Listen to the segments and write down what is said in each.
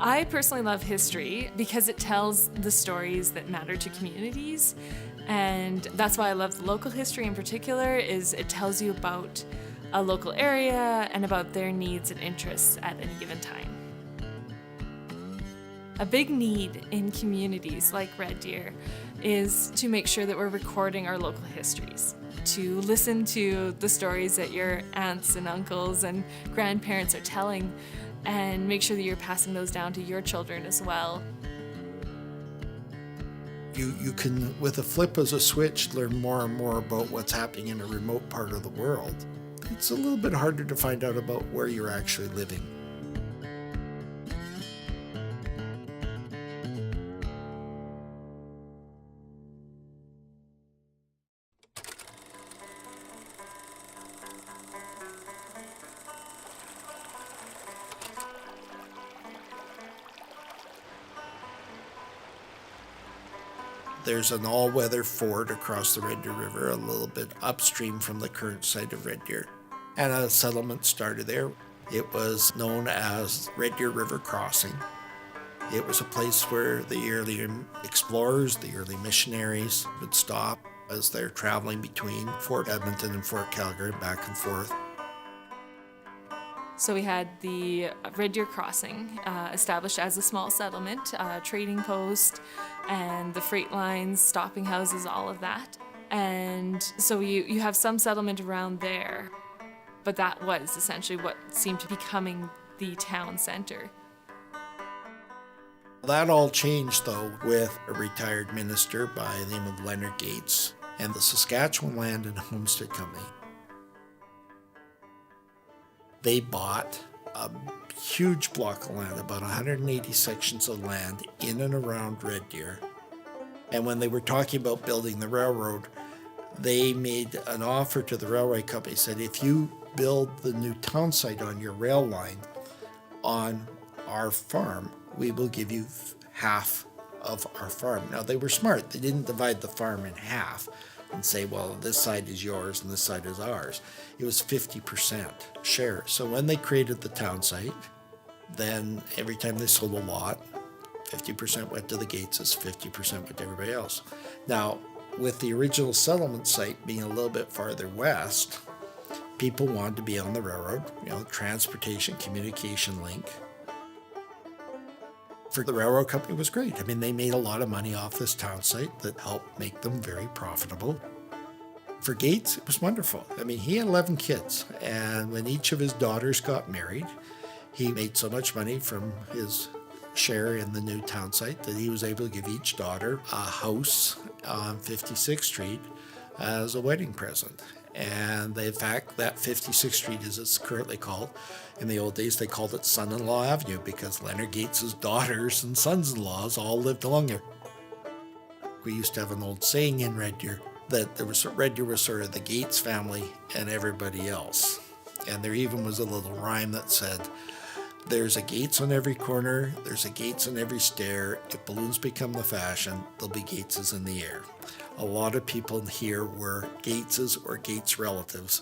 I personally love history because it tells the stories that matter to communities. And that's why I love the local history in particular, is it tells you about a local area and about their needs and interests at any given time. A big need in communities like Red Deer is to make sure that we're recording our local histories, to listen to the stories that your aunts and uncles and grandparents are telling, and make sure that you're passing those down to your children as well. You can, with a flip of a switch, learn more and more about what's happening in a remote part of the world. It's a little bit harder to find out about where you're actually living. There's an all-weather ford across the Red Deer River, a little bit upstream from the current site of Red Deer. And a settlement started there. It was known as Red Deer River Crossing. It was a place where the early explorers, the early missionaries would stop as they're traveling between Fort Edmonton and Fort Calgary, back and forth. So we had the Red Deer Crossing, established as a small settlement, trading post, and the freight lines, stopping houses, all of that. And so you have some settlement around there, but that was essentially what seemed to be becoming the town center. That all changed, though, with a retired minister by the name of Leonard Gates and the Saskatchewan Land and Homestead Company. They bought a huge block of land, about 180 sections of land in and around Red Deer. And when they were talking about building the railroad, they made an offer to the railway company, said, if you build the new town site on your rail line on our farm, we will give you half of our farm. Now, they were smart. They didn't divide the farm in half and say, well, this side is yours and this side is ours. It was 50% share. So when they created the town site, then every time they sold a lot, 50% went to the Gateses, 50% went to everybody else. Now, with the original settlement site being a little bit farther west, people wanted to be on the railroad, transportation, communication link. For the railroad company, it was great. I mean, they made a lot of money off this town site that helped make them very profitable. For Gates, it was wonderful. I mean, he had 11 kids, and when each of his daughters got married, he made so much money from his share in the new town site that he was able to give each daughter a house on 56th Street as a wedding present. And in fact, that 56th Street, as it's currently called, in the old days they called it Son-in-Law Avenue because Leonard Gates' daughters and sons-in-laws all lived along there. We used to have an old saying in Red Deer that Red Deer was sort of the Gates family and everybody else. And there even was a little rhyme that said, there's a Gates on every corner, there's a Gates on every stair. If balloons become the fashion, there'll be Gateses in the air. A lot of people here were Gateses or Gates relatives.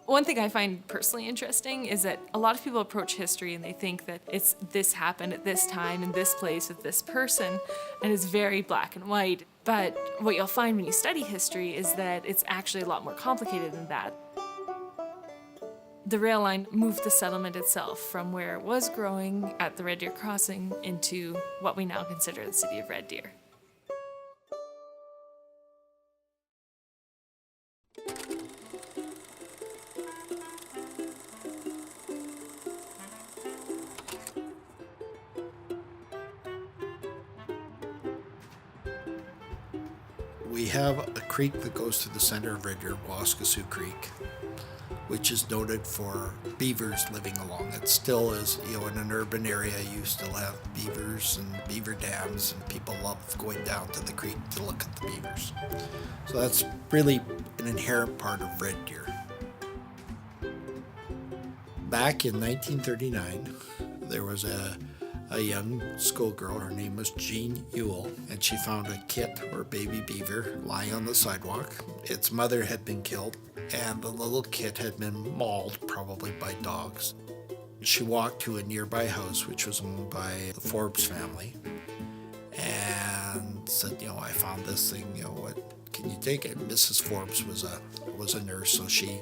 One thing I find personally interesting is that a lot of people approach history and they think that this happened at this time in this place with this person, and it's very black and white. But what you'll find when you study history is that it's actually a lot more complicated than that. The rail line moved the settlement itself from where it was growing at the Red Deer Crossing into what we now consider the city of Red Deer. We have a creek that goes through the center of Red Deer, Waskesiu Creek, which is noted for beavers living along it. Still is, in an urban area, you still have beavers and beaver dams, and people love going down to the creek to look at the beavers. So that's really an inherent part of Red Deer. Back in 1939, there was a a young schoolgirl. Her name was Jean Ewell, and she found a kit or baby beaver lying on the sidewalk. Its mother had been killed, and the little kit had been mauled, probably by dogs. She walked to a nearby house, which was owned by the Forbes family, and said, I found this thing, what can you take it? Mrs. Forbes was a nurse, so she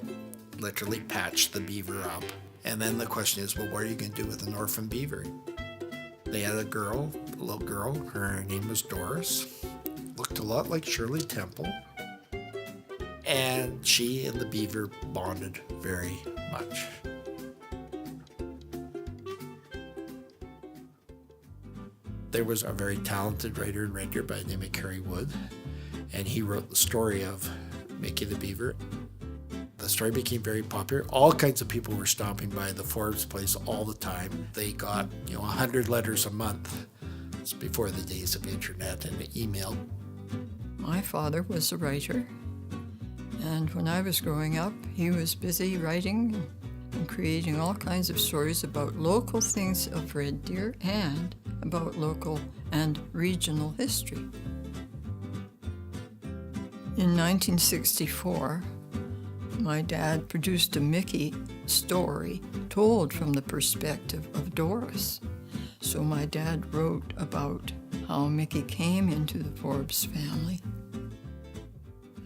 literally patched the beaver up. And then the question is, what are you going to do with an orphan beaver? They had a little girl, her name was Doris, looked a lot like Shirley Temple, and she and the beaver bonded very much. There was a very talented writer and renderer by the name of Kerry Wood, and he wrote the story of Mickey the Beaver. The story became very popular. All kinds of people were stopping by the Forbes place all the time. They got 100 letters a month. It's before the days of internet and email. My father was a writer, and when I was growing up, he was busy writing and creating all kinds of stories about local things of Red Deer and about local and regional history. In 1964, my dad produced a Mickey story told from the perspective of Doris. So my dad wrote about how Mickey came into the Forbes family.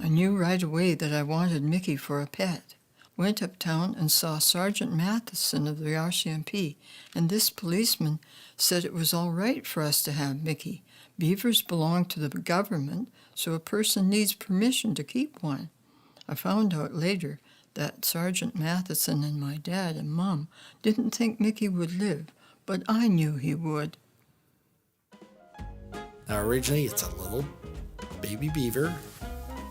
I knew right away that I wanted Mickey for a pet. Went uptown and saw Sergeant Matheson of the RCMP, and this policeman said it was all right for us to have Mickey. Beavers belong to the government, so a person needs permission to keep one. I found out later that Sergeant Matheson and my dad and Mom didn't think Mickey would live, but I knew he would. Now originally it's a little baby beaver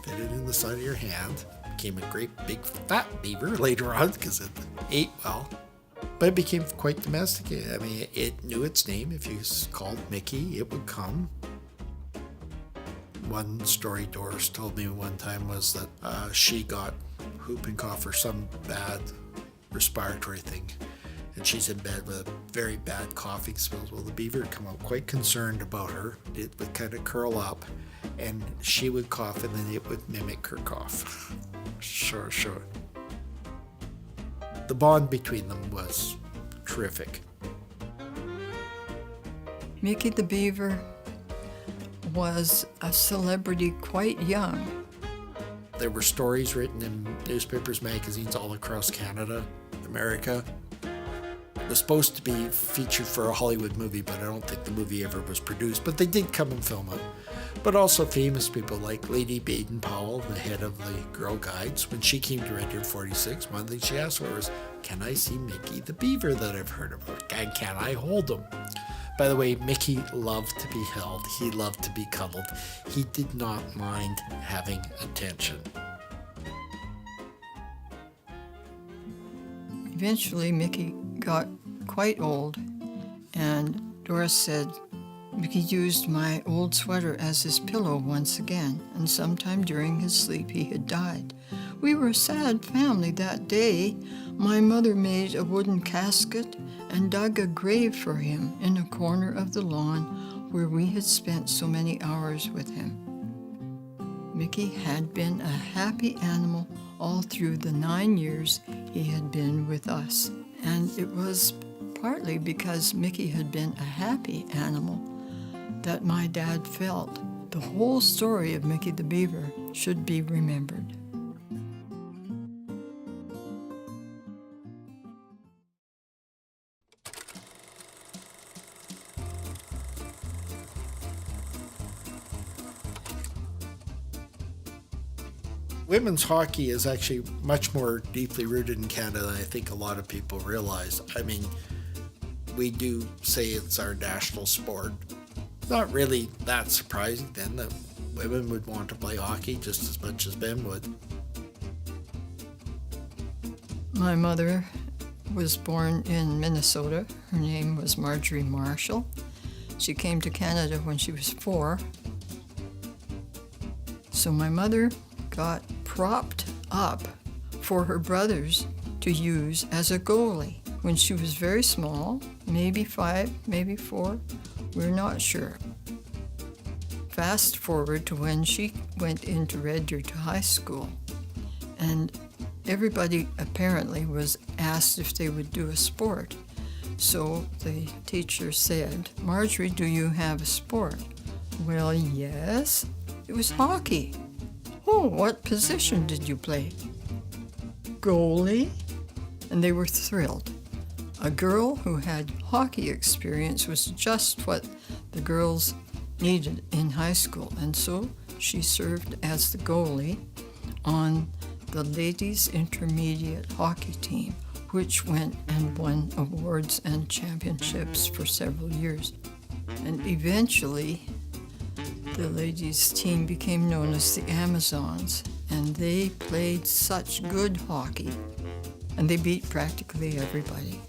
fitted in the side of your hand. Became a great big fat beaver later on because it ate well. But it became quite domesticated. I mean, it knew its name. If you called Mickey, it would come. One story Doris told me one time was that she got whooping cough or some bad respiratory thing, and she's in bed with a very bad coughing spells. Well, the beaver would come out quite concerned about her. It would kind of curl up, and she would cough, and then it would mimic her cough. Sure. The bond between them was terrific. Mickey the Beaver was a celebrity quite young. There were stories written in newspapers, magazines all across Canada, America. It was supposed to be featured for a Hollywood movie, but I don't think the movie ever was produced. But they did come and film it. But also famous people like Lady Baden-Powell, the head of the Girl Guides. When she came to Red Deer 46, one thing she asked for was, can I see Mickey the Beaver that I've heard about? And can I hold him? By the way, Mickey loved to be held. He loved to be cuddled. He did not mind having attention. Eventually, Mickey got quite old, and Doris said Mickey used my old sweater as his pillow once again, and sometime during his sleep he had died. We were a sad family that day. My mother made a wooden casket and dug a grave for him in a corner of the lawn where we had spent so many hours with him. Mickey had been a happy animal all through the 9 years he had been with us, and it was partly because Mickey had been a happy animal that my dad felt the whole story of Mickey the Beaver should be remembered. Women's hockey is actually much more deeply rooted in Canada than I think a lot of people realize. I mean, we do say it's our national sport. Not really that surprising then that women would want to play hockey just as much as men would. My mother was born in Minnesota. Her name was Marjorie Marshall. She came to Canada when she was 4. So my mother got propped up for her brothers to use as a goalie. when she was very small, maybe 5, maybe 4, we're not sure. Fast forward to when she went into Red Deer to high school, and everybody apparently was asked if they would do a sport. So the teacher said, "Marjorie, do you have a sport?" "Well, yes." "It was hockey." "Oh, what position did you play?" "Goalie." And they were thrilled. A girl who had hockey experience was just what the girls needed in high school, and so she served as the goalie on the ladies' intermediate hockey team, which went and won awards and championships for several years. And eventually, the ladies' team became known as the Amazons, and they played such good hockey, and they beat practically everybody.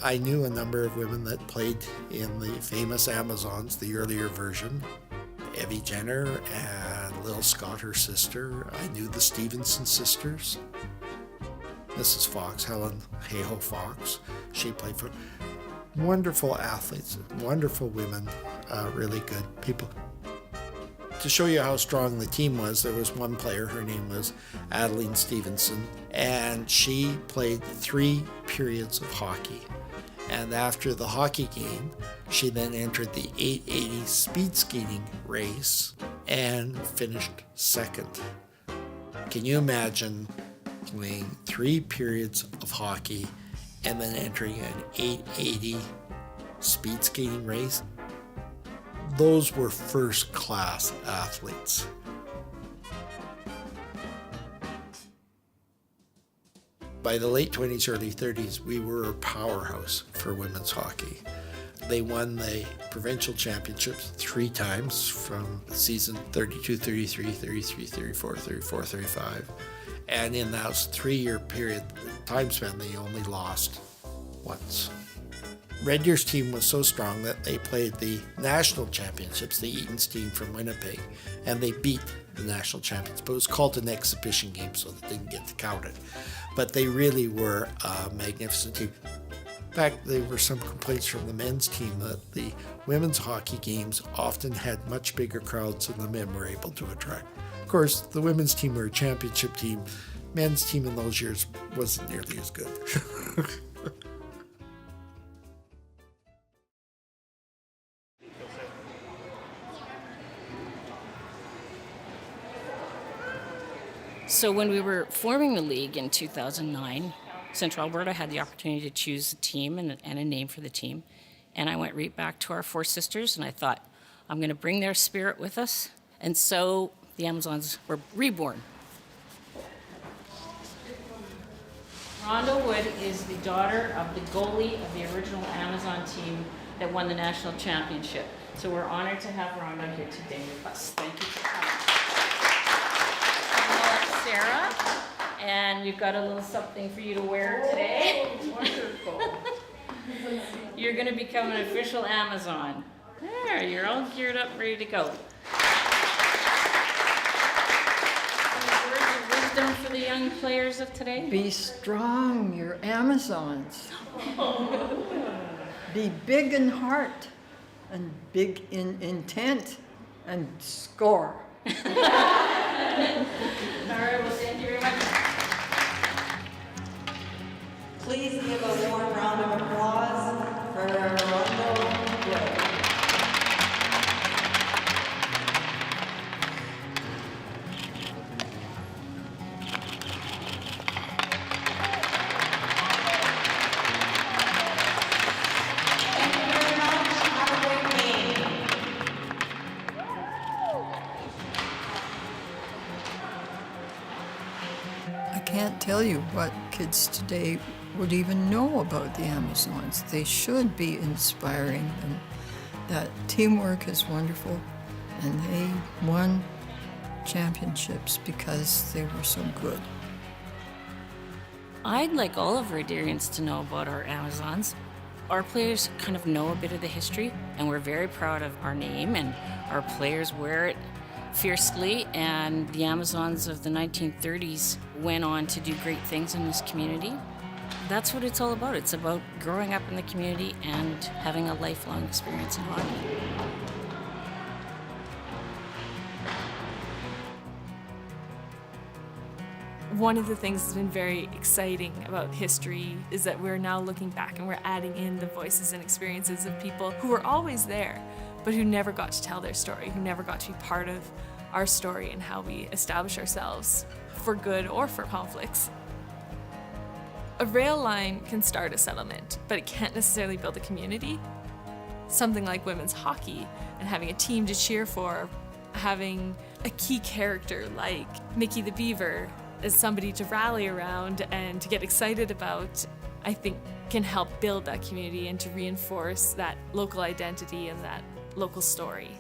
I knew a number of women that played in the famous Amazons, the earlier version. Evie Jenner and Lil Scott, her sister. I knew the Stevenson sisters. Mrs. Fox, Helen Hayho Fox, she played for wonderful athletes, wonderful women, really good people. To show you how strong the team was, there was one player, her name was Adeline Stevenson, and she played 3 periods of hockey. And after the hockey game, she then entered the 880 speed skating race and finished second. Can you imagine playing 3 periods of hockey and then entering an 880 speed skating race? Those were first-class athletes. By the late 20s, early 30s, we were a powerhouse for women's hockey. They won the provincial championships 3 times from season 32, 33, 33, 34, 34, 35. And in that 3-year period, time span, they only lost once. Red Deer's team was so strong that they played the national championships, the Eaton's team from Winnipeg, and they beat the national champions. But it was called an exhibition game, so they didn't get to count it. But they really were a magnificent team. In fact, there were some complaints from the men's team that the women's hockey games often had much bigger crowds than the men were able to attract. Of course, the women's team were a championship team. Men's team in those years wasn't nearly as good. So when we were forming the league in 2009, Central Alberta had the opportunity to choose a team and a name for the team. And I went right back to our 4 sisters, and I thought, I'm going to bring their spirit with us. And so the Amazons were reborn. Rhonda Wood is the daughter of the goalie of the original Amazon team that won the national championship. So we're honored to have Rhonda here today with us. Thank you for coming. Sarah, and we've got a little something for you to wear today. Oh, wonderful. You're going to become an official Amazon. There, you're all geared up, ready to go. Any words of wisdom for the young players of today? Be strong, you're Amazons. Be big in heart and big in intent and score. All right, well, thank you very much. Please give a warm round of applause for Rhonda Wood. Thank you very much. Have a great game. I can't tell you what kids today would even know about the Amazons. They should be inspiring them. That teamwork is wonderful, and they won championships because they were so good. I'd like all of Red Deerians to know about our Amazons. Our players kind of know a bit of the history, and we're very proud of our name, and our players wear it fiercely, and the Amazons of the 1930s went on to do great things in this community. That's what it's all about. It's about growing up in the community and having a lifelong experience in hockey. One of the things that's been very exciting about history is that we're now looking back and we're adding in the voices and experiences of people who were always there, but who never got to tell their story, who never got to be part of our story and how we establish ourselves, for good or for conflicts. A rail line can start a settlement, but it can't necessarily build a community. Something like women's hockey and having a team to cheer for, having a key character like Mickey the Beaver as somebody to rally around and to get excited about, I think can help build that community and to reinforce that local identity and that local story.